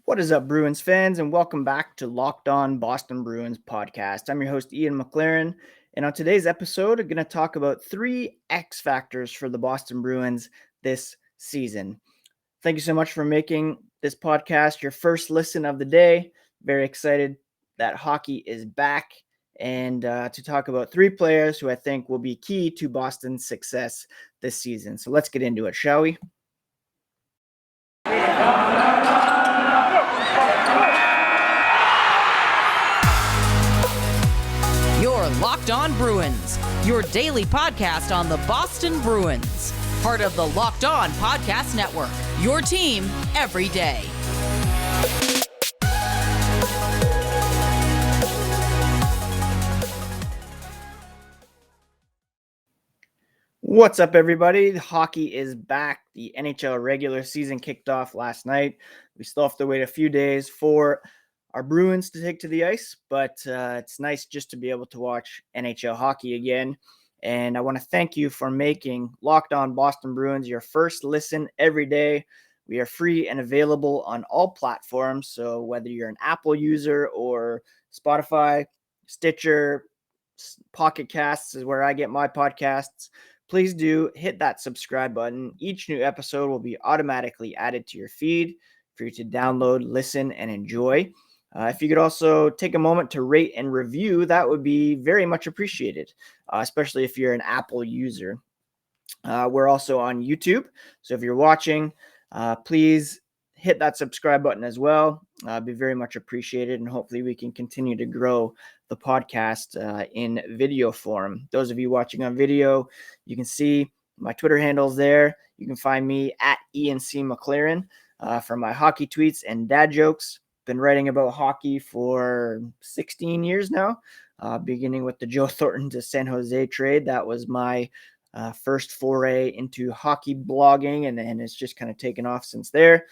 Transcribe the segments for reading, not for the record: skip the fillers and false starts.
What is up, Bruins fans, and welcome back to Locked On Boston Bruins podcast. I'm your host, Ian McLaren, and on today's episode, I'm going to talk about 3 X factors for the Boston Bruins this season. Thank you so much for making this podcast your first listen of the day. Very excited that hockey is back and to talk about 3 players who I think will be key to Boston's success this season. So let's get into it, shall we? You're Locked On Bruins, your daily podcast on the Boston Bruins. Part of the Locked On Podcast Network, your team every day. What's up, everybody? Hockey is back. The NHL regular season kicked off last night. We still have to wait a few days for our Bruins to take to the ice, but it's nice just to be able to watch NHL hockey again. And I want to thank you for making Locked On Boston Bruins your first listen every day. We are free and available on all platforms. So whether you're an Apple user or Spotify, Stitcher, Pocket Casts is where I get my podcasts. Please do hit that subscribe button. Each new episode will be automatically added to your feed for you to download, listen, and enjoy. If you could also take a moment to rate and review, that would be very much appreciated, especially if you're an Apple user. We're also on YouTube, so if you're watching, please hit that subscribe button as well. Be very much appreciated, and hopefully we can continue to grow the podcast in video form. Those of you watching on video, you can see my Twitter handles there. You can find me at Ian C. McLaren for my hockey tweets and dad jokes. Been writing about hockey for 16 years now, beginning with the Joe Thornton to San Jose trade. That was my first foray into hockey blogging, and it's just kind of taken off since there.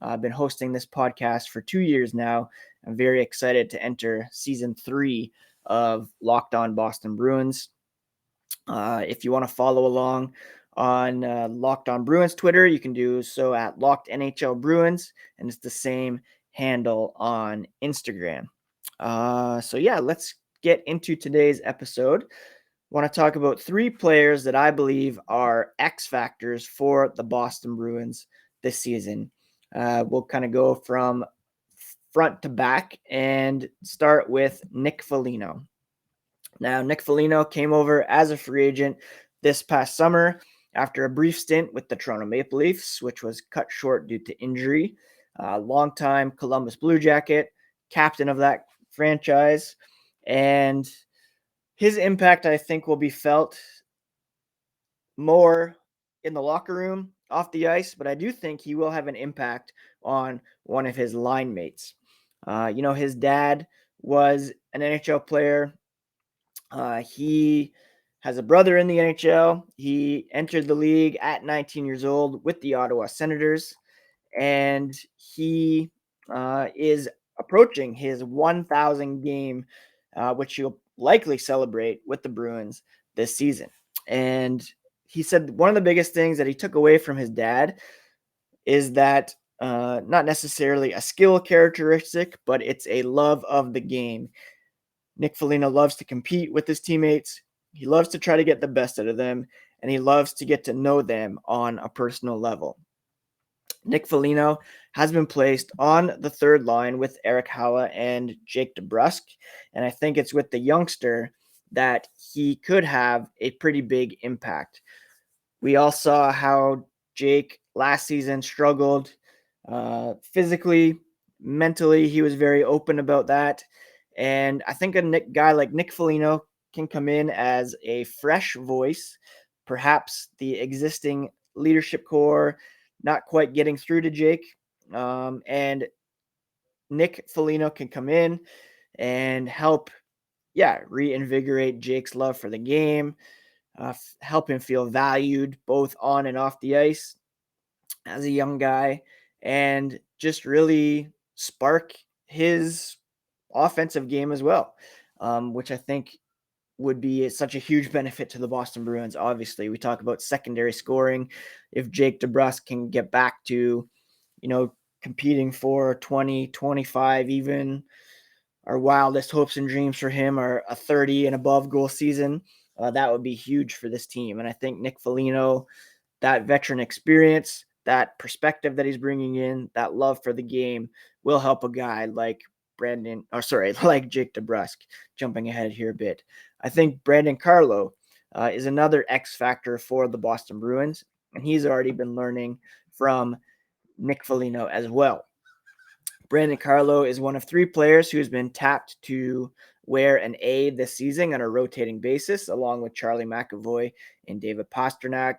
I've been hosting this podcast for 2 years now. I'm very excited to enter season 3 of Locked On Boston Bruins. If you want to follow along on Locked On Bruins Twitter, you can do so at Locked NHL Bruins, and it's the same handle on Instagram. So let's get into today's episode. I want to talk about 3 players that I believe are X factors for the Boston Bruins this season. We'll kind of go from front to back and start with Nick Felino. Now, Nick Felino came over as a free agent this past summer after a brief stint with the Toronto Maple Leafs, which was cut short due to injury. Longtime Columbus Blue Jacket, captain of that franchise, and his impact, I think, will be felt more in the locker room, off the ice, but I do think he will have an impact on one of his line mates. His dad was an NHL player. He has a brother in the NHL. He entered the league at 19 years old with the Ottawa Senators, and he is approaching his 1,000 game, which he'll likely celebrate with the Bruins this season. And he said one of the biggest things that he took away from his dad is that not necessarily a skill characteristic, but it's a love of the game. Nick Felino loves to compete with his teammates. He loves to try to get the best out of them, and he loves to get to know them on a personal level. Nick Felino has been placed on the third line with Eric Haula and Jake DeBrusk, and I think it's with the youngster that he could have a pretty big impact. We all saw how Jake last season struggled physically, mentally. He was very open about that. And I think a guy like Nick Felino can come in as a fresh voice, perhaps the existing leadership core not quite getting through to Jake. And Nick Felino can come in and help, reinvigorate Jake's love for the game, help him feel valued both on and off the ice as a young guy, and just really spark his offensive game as well, which I think would be such a huge benefit to the Boston Bruins. Obviously, we talk about secondary scoring. If Jake DeBrusk can get back to, competing for 20, 25, even our wildest hopes and dreams for him are a 30 and above goal season. That would be huge for this team. And I think Nick Felino, that veteran experience, that perspective that he's bringing in, that love for the game will help a guy like like Jake DeBrusk. Jumping ahead here a bit. I think Brandon Carlo is another X factor for the Boston Bruins, and he's already been learning from Nick Foligno as well. Brandon Carlo is one of 3 players who has been tapped to wear an A this season on a rotating basis, along with Charlie McAvoy and David Pastrnak.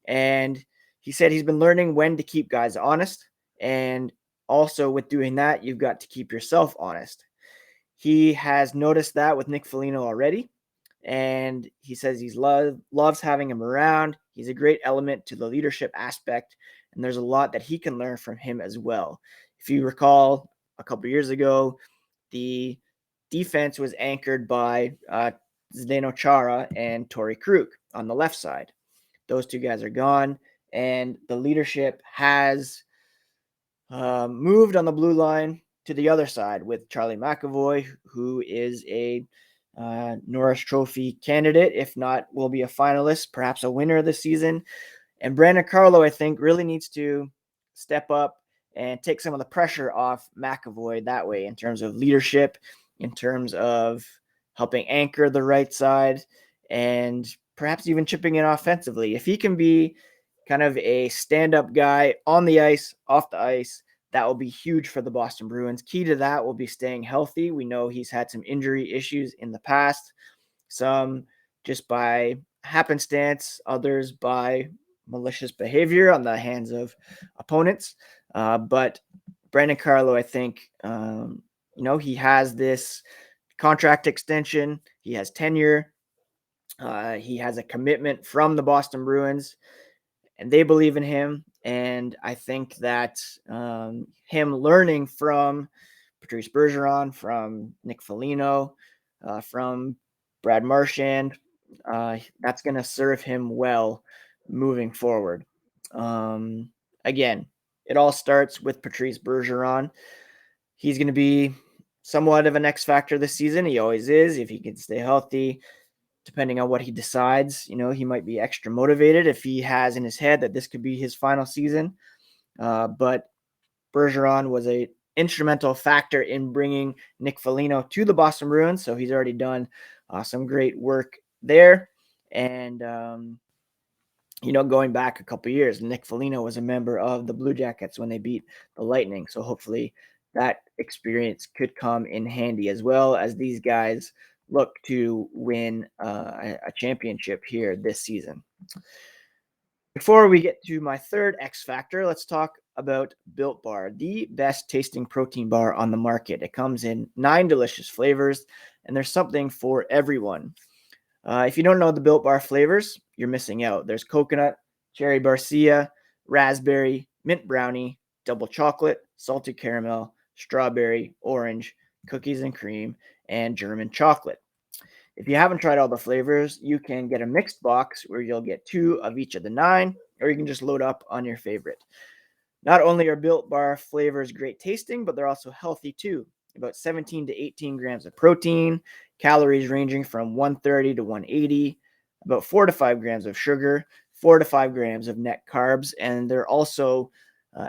And he said he's been learning when to keep guys honest. And also with doing that, you've got to keep yourself honest. He has noticed that with Nick Felino already. And he says he loves having him around. He's a great element to the leadership aspect. And there's a lot that he can learn from him as well. If you recall, a couple years ago, the defense was anchored by Zdeno Chara and Torrey Krug on the left side. Those 2 guys are gone, and the leadership has moved on the blue line to the other side with Charlie McAvoy, who is a Norris Trophy candidate, if not will be a finalist, perhaps a winner this season. And Brandon Carlo, I think, really needs to step up and take some of the pressure off McAvoy that way in terms of leadership, in terms of helping anchor the right side, and perhaps even chipping in offensively. If he can be kind of a stand-up guy on the ice, off the ice, that will be huge for the Boston Bruins. Key to that will be staying healthy. We know he's had some injury issues in the past, some just by happenstance, others by malicious behavior on the hands of opponents. But Brandon Carlo, I think, he has this contract extension. He has tenure. He has a commitment from the Boston Bruins, and they believe in him. And I think that him learning from Patrice Bergeron, from Nick Felino, from Brad Marchand, that's going to serve him well moving forward. Again, it all starts with Patrice Bergeron. He's going to be somewhat of an X factor this season. He always is. If he can stay healthy, depending on what he decides, he might be extra motivated if he has in his head that this could be his final season. But Bergeron was a instrumental factor in bringing Nick Felino to the Boston Bruins. So he's already done some great work there. And, going back a couple years, Nick Felino was a member of the Blue Jackets when they beat the Lightning. So hopefully that experience could come in handy as well as these guys look to win a championship here this season. Before we get to my third X factor, let's talk about Built Bar, the best tasting protein bar on the market. It comes in 9 delicious flavors, and there's something for everyone. If you don't know the Built Bar flavors, you're missing out. There's coconut, cherry barcia, raspberry, mint brownie, double chocolate, salted caramel, strawberry, orange, cookies and cream, and German chocolate. If you haven't tried all the flavors, you can get a mixed box where you'll get 2 of each of the 9, or you can just load up on your favorite. Not only are Built Bar flavors great tasting, but they're also healthy too. About 17 to 18 grams of protein, calories ranging from 130 to 180, about 4 to 5 grams of sugar, 4 to 5 grams of net carbs, and they're also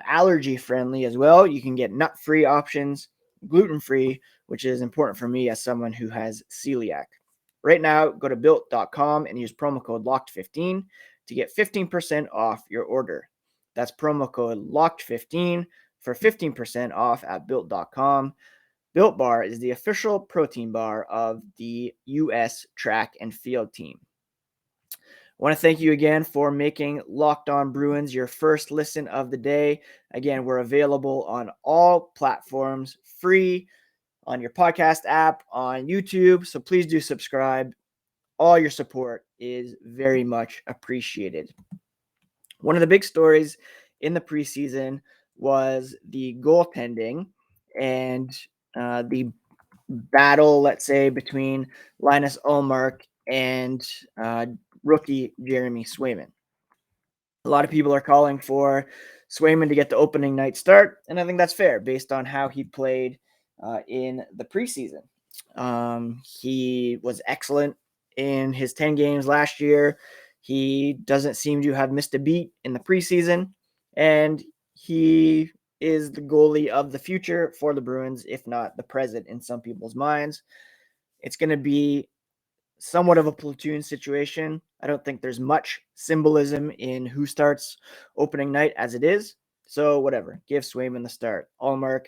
allergy friendly as well. You can get nut-free options, gluten-free, which is important for me as someone who has celiac. Right now, go to built.com and use promo code LOCKED15 to get 15% off your order. That's promo code LOCKED15 for 15% off at built.com. Built Bar is the official protein bar of the U.S. track and field team. I want to thank you again for making Locked On Bruins your first listen of the day. Again, we're available on all platforms, free on your podcast app, on YouTube. So please do subscribe. All your support is very much appreciated. One of the big stories in the preseason was the goaltending and the battle, let's say, between Linus Ullmark and rookie Jeremy Sweyman. A lot of people are calling for Sweyman to get the opening night start, and I think that's fair based on how he played in the preseason. He was excellent in his 10 games last year. He doesn't seem to have missed a beat in the preseason, and he is the goalie of the future for the Bruins, if not the present in some people's minds. It's going to be somewhat of a platoon situation. I don't think there's much symbolism in who starts opening night as it is. So whatever, give Sweyman the start. Ullmark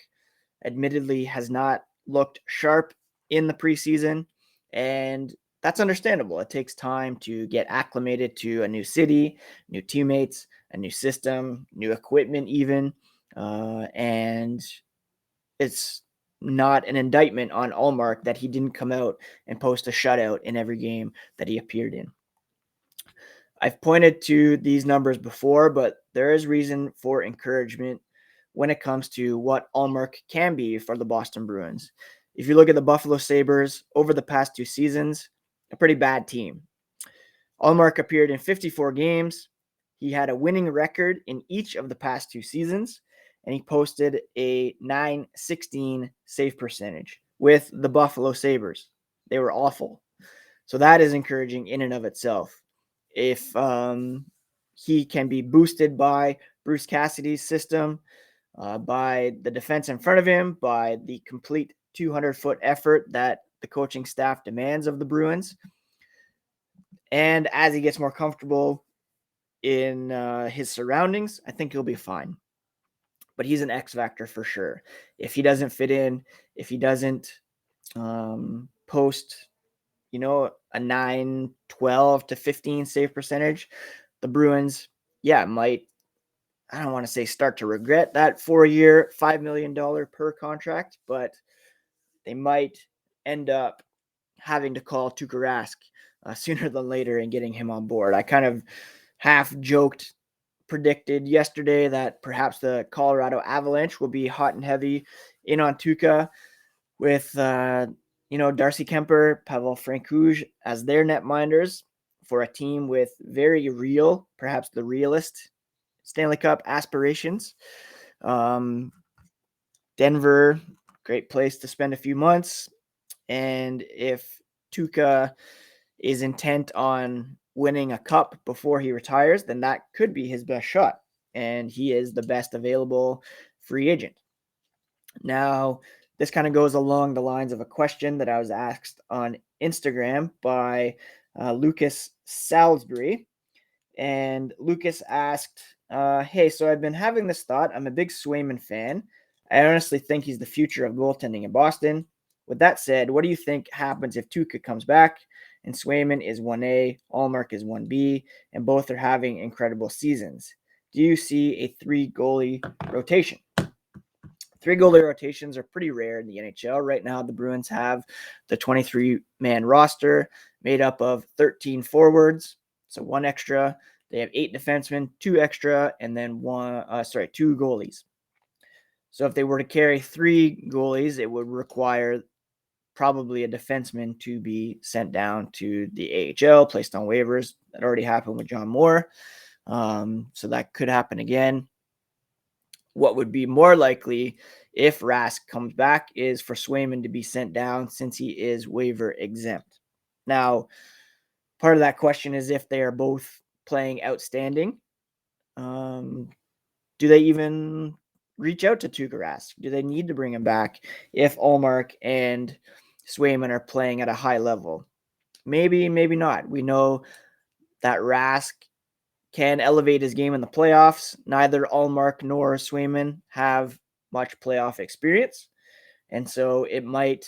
admittedly has not looked sharp in the preseason, and that's understandable. It takes time to get acclimated to a new city, new teammates, a new system, new equipment even, and it's not an indictment on Ullmark that he didn't come out and post a shutout in every game that he appeared in. I've pointed to these numbers before, but there is reason for encouragement when it comes to what Ullmark can be for the Boston Bruins. If you look at the Buffalo Sabres over the past 2 seasons, a pretty bad team. Ullmark appeared in 54 games. He had a winning record in each of the past 2 seasons, and he posted a .916 save percentage with the Buffalo Sabres. They were awful. So that is encouraging in and of itself. If he can be boosted by Bruce Cassidy's system, by the defense in front of him, by the complete 200-foot effort that the coaching staff demands of the Bruins, and as he gets more comfortable in his surroundings, I think he'll be fine. But he's an X factor for sure. If he doesn't fit in, if he doesn't post, a 9, 12 to 15 save percentage, the Bruins, might, I don't want to say start to regret that 4-year, $5 million per contract, but they might end up having to call Tuukka Rask sooner than later and getting him on board. I kind of half joked, predicted yesterday that perhaps the Colorado Avalanche will be hot and heavy in on Tuukka with, Darcy Kemper, Pavel Francouz as their netminders for a team with very real, perhaps the realist Stanley Cup aspirations. Denver, great place to spend a few months. And if Tuukka is intent on winning a cup before he retires, then that could be his best shot. And he is the best available free agent. Now, this kind of goes along the lines of a question that I was asked on Instagram by Lucas Salisbury. And Lucas asked, hey, so I've been having this thought. I'm a big Sweyman fan. I honestly think he's the future of goaltending in Boston. With that said, what do you think happens if Tuukka comes back and Sweyman is 1A, Ullmark is 1B, and both are having incredible seasons? Do you see a 3-goalie rotation? 3-goalie rotations are pretty rare in the NHL. Right now, the Bruins have the 23-man roster made up of 13 forwards, so 1 extra. They have 8 defensemen, 2 extra, and then 2 goalies. So if they were to carry 3 goalies, it would require probably a defenseman to be sent down to the AHL, placed on waivers. That already happened with John Moore. So that could happen again. What would be more likely if Rask comes back is for Sweyman to be sent down since he is waiver exempt. Now, part of that question is if they are both playing outstanding. Do they even reach out to Tuukka Rask? Do they need to bring him back if Ullmark and Sweyman are playing at a high level? Maybe, maybe not. We know that Rask can elevate his game in the playoffs. Neither Ullmark nor Sweyman have much playoff experience. And so it might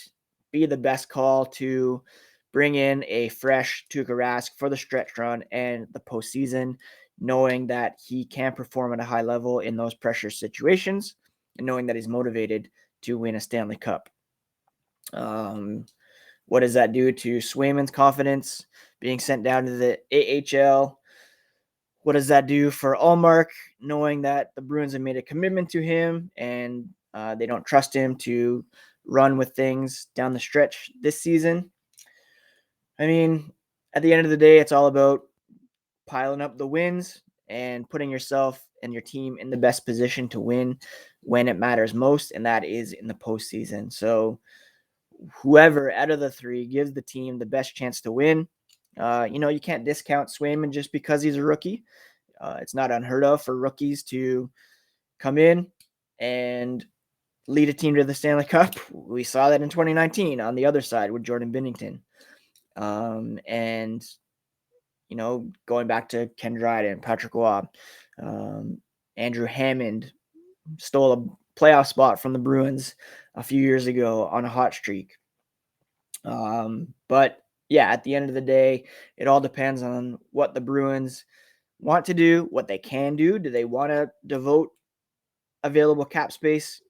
be the best call to bring in a fresh Tuukka Rask for the stretch run and the postseason, knowing that he can perform at a high level in those pressure situations and knowing that he's motivated to win a Stanley Cup. What does that do to Swayman's confidence being sent down to the AHL? What does that do for Ullmark, knowing that the Bruins have made a commitment to him and they don't trust him to run with things down the stretch this season? I mean, at the end of the day, it's all about piling up the wins and putting yourself and your team in the best position to win when it matters most, and that is in the postseason. So whoever out of the three gives the team the best chance to win. You can't discount Sweyman just because he's a rookie. It's not unheard of for rookies to come in and lead a team to the Stanley Cup. We saw that in 2019 on the other side with Jordan Binnington. And going back to Ken Dryden, Patrick Waugh, Andrew Hammond stole a playoff spot from the Bruins a few years ago on a hot streak. But yeah, at the end of the day, it all depends on what the Bruins want to do, what they can do. Do they want to devote available cap space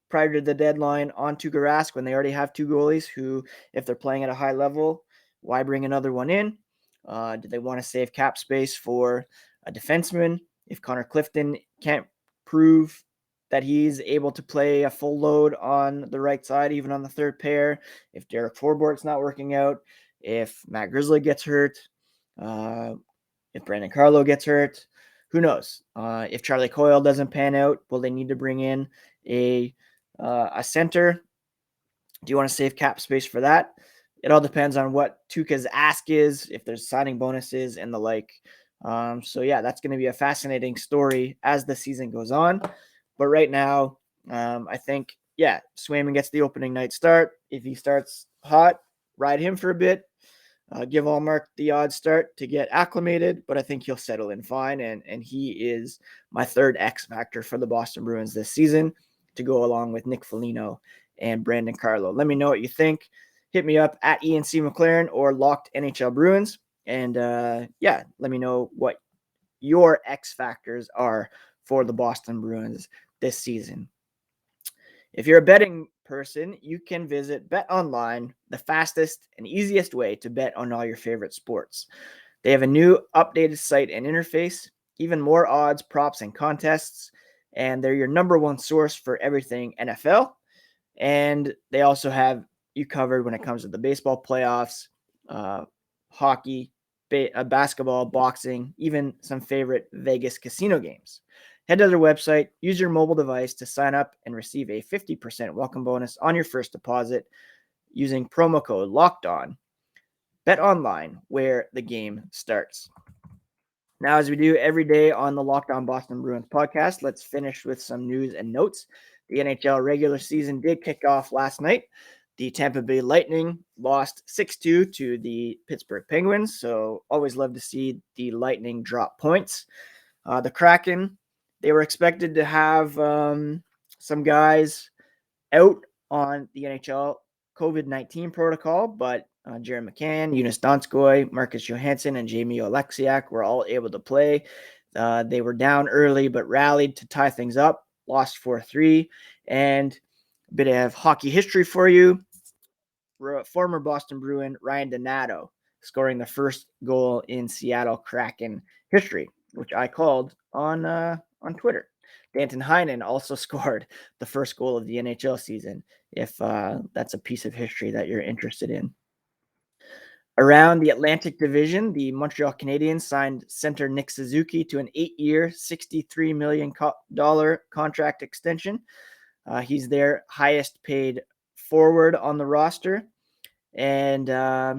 prior to the deadline on Tuukka Rask when they already have two goalies who, if they're playing at a high level, why bring another one in? Do they want to save cap space for a defenseman? If Connor Clifton can't prove that he's able to play a full load on the right side, even on the third pair, if Derek Forbort's not working out, if Matt Grizzly gets hurt, if Brandon Carlo gets hurt, who knows? If Charlie Coyle doesn't pan out, will they need to bring in a center? Do you want to save cap space for that? It all depends on what Tuukka's ask is, if there's signing bonuses and the like. So yeah, that's going to be a fascinating story as the season goes on. But right now, I think, Sweyman gets the opening night start. If he starts hot, ride him for a bit. Give Ullmark the odd start to get acclimated, but I think he'll settle in fine. And he is my third X factor for the Boston Bruins this season, to go along with Nick Felino and Brandon Carlo. Let me know what you think. Hit me up at ENC McLaren or Locked NHL Bruins. And let me know what your X factors are for the Boston Bruins this season. If you're a betting person, you can visit BetOnline, the fastest and easiest way to bet on all your favorite sports. They have a new updated site and interface, even more odds, props, and contests, and they're your number one source for everything NFL. And they also have you covered when it comes to the baseball playoffs, hockey, basketball, boxing, even some favorite Vegas casino games. Head to their website, use your mobile device to sign up and receive a 50% welcome bonus on your first deposit using promo code LOCKEDON. Bet online, where the game starts. Now, as we do every day on the Locked On Boston Bruins podcast, let's finish with some news and notes. The NHL regular season did kick off last night. The Tampa Bay Lightning lost 6-2 to the Pittsburgh Penguins, so always love to see the Lightning drop points. The Kraken, they were expected to have some guys out on the NHL COVID-19 protocol, but Jared McCann, Jonas Donskoy, Marcus Johansson, and Jamie Oleksiak were all able to play. They were down early, but rallied to tie things up, lost 4-3. And a bit of hockey history for you. Former Boston Bruin Ryan Donato scoring the first goal in Seattle Kraken history, which I called on Twitter. Danton Heinen also scored the first goal of the NHL season, if that's a piece of history that you're interested in. Around the Atlantic Division, the Montreal Canadiens signed center Nick Suzuki to an 8-year, $63 million contract extension. He's their highest paid forward on the roster. And I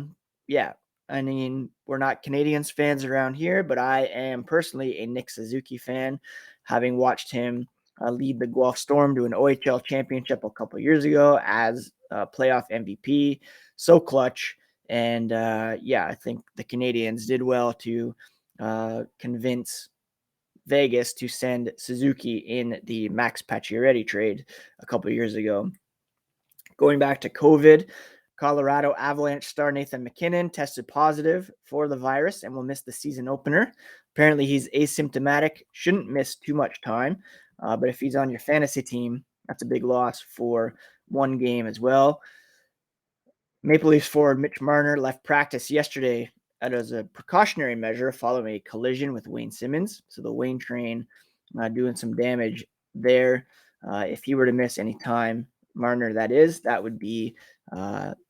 mean, we're not Canadiens fans around here, but I am personally a Nick Suzuki fan, having watched him lead the Guelph Storm to an OHL championship a couple years ago as playoff MVP. So clutch. And I think the Canadiens did well to convince Vegas to send Suzuki in the Max Pacioretty trade a couple years ago. Going back to COVID, Colorado Avalanche star Nathan MacKinnon tested positive for the virus and will miss the season opener. Apparently, he's asymptomatic, shouldn't miss too much time. But if he's on your fantasy team, that's a big loss for one game as well. Maple Leafs forward Mitch Marner left practice yesterday as a precautionary measure following a collision with Wayne Simmons. So the Wayne train doing some damage there. If he were to miss any time, Marner, that would be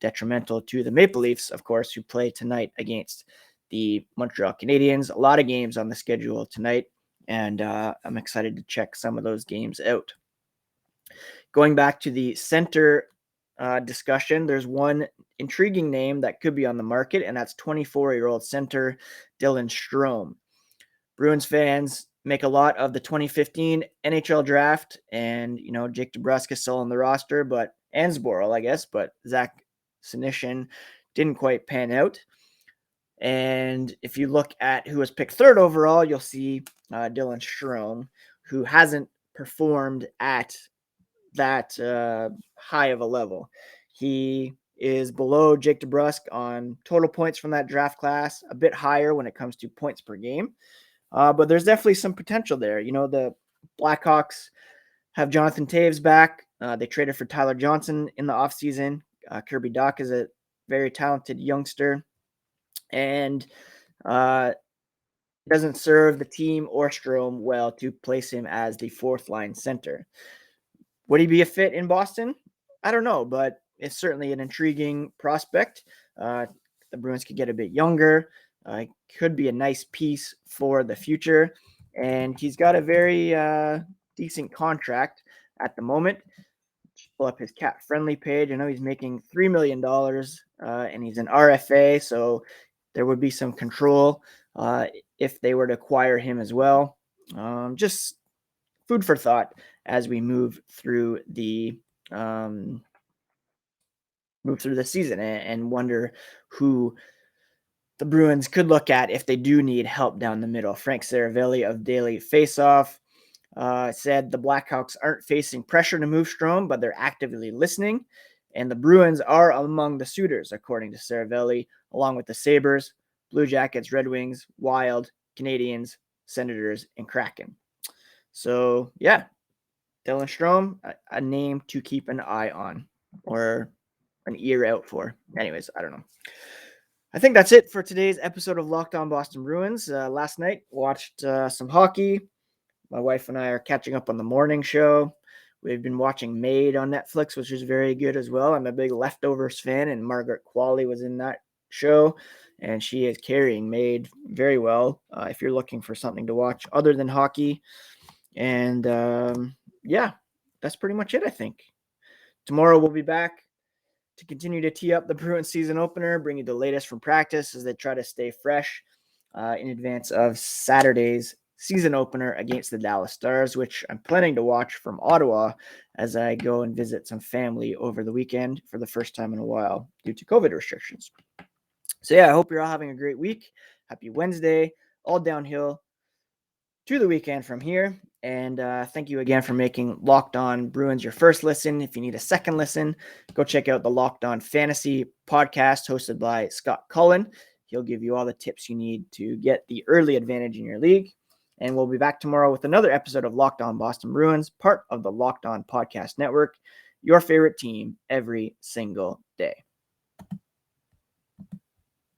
detrimental to the Maple Leafs, of course, who play tonight against the Montreal Canadiens. A lot of games on the schedule tonight, and I'm excited to check some of those games out. Going back to the center discussion, there's one intriguing name that could be on the market, and that's 24-year-old center Dylan Strome. Bruins fans make a lot of the 2015 NHL draft, and Jake DeBrusk is still on the roster, but Ansborough, I guess, but Zach Senyshyn didn't quite pan out. And if you look at who was picked third overall, you'll see Dylan Strome, who hasn't performed at that high of a level. He is below Jake DeBrusk on total points from that draft class, a bit higher when it comes to points per game. But there's definitely some potential there. The Blackhawks have Jonathan Toews back. They traded for Tyler Johnson in the offseason. Kirby Dach is a very talented youngster, and doesn't serve the team or Strome well to place him as the fourth line center. Would he be a fit in Boston? I don't know, but it's certainly an intriguing prospect. The Bruins could get a bit younger. Could be a nice piece for the future. And he's got a very decent contract at the moment. Pull up his cap friendly page. I know he's making $3 million and he's an RFA. So there would be some control if they were to acquire him as well. Just food for thought as we move through the season and wonder who the Bruins could look at if they do need help down the middle. Frank Saravelli of Daily Faceoff said the Blackhawks aren't facing pressure to move Strome, but they're actively listening. And the Bruins are among the suitors, according to Saravelli, along with the Sabres, Blue Jackets, Red Wings, Wild, Canadians, Senators, and Kraken. So, yeah, Dylan Strome, a name to keep an eye on or an ear out for. Anyways, I don't know. I think that's it for today's episode of Locked On Boston Bruins. Last night, watched some hockey. My wife and I are catching up on the morning show. We've been watching Made on Netflix, which is very good as well. I'm a big Leftovers fan, and Margaret Qualley was in that show, and she is carrying Made very well if you're looking for something to watch other than hockey. And yeah, that's pretty much it, I think. Tomorrow we'll be back to continue to tee up the Bruins season opener, bring you the latest from practice as they try to stay fresh in advance of Saturday's season opener against the Dallas Stars, which I'm planning to watch from Ottawa as I go and visit some family over the weekend for the first time in a while due to COVID restrictions. So yeah, I hope you're all having a great week. Happy Wednesday, all downhill to the weekend from here. And thank you again for making Locked On Bruins your first listen. If you need a second listen, go check out the Locked On Fantasy podcast hosted by Scott Cullen. He'll give you all the tips you need to get the early advantage in your league. And we'll be back tomorrow with another episode of Locked On Boston Bruins, part of the Locked On Podcast Network, your favorite team every single day.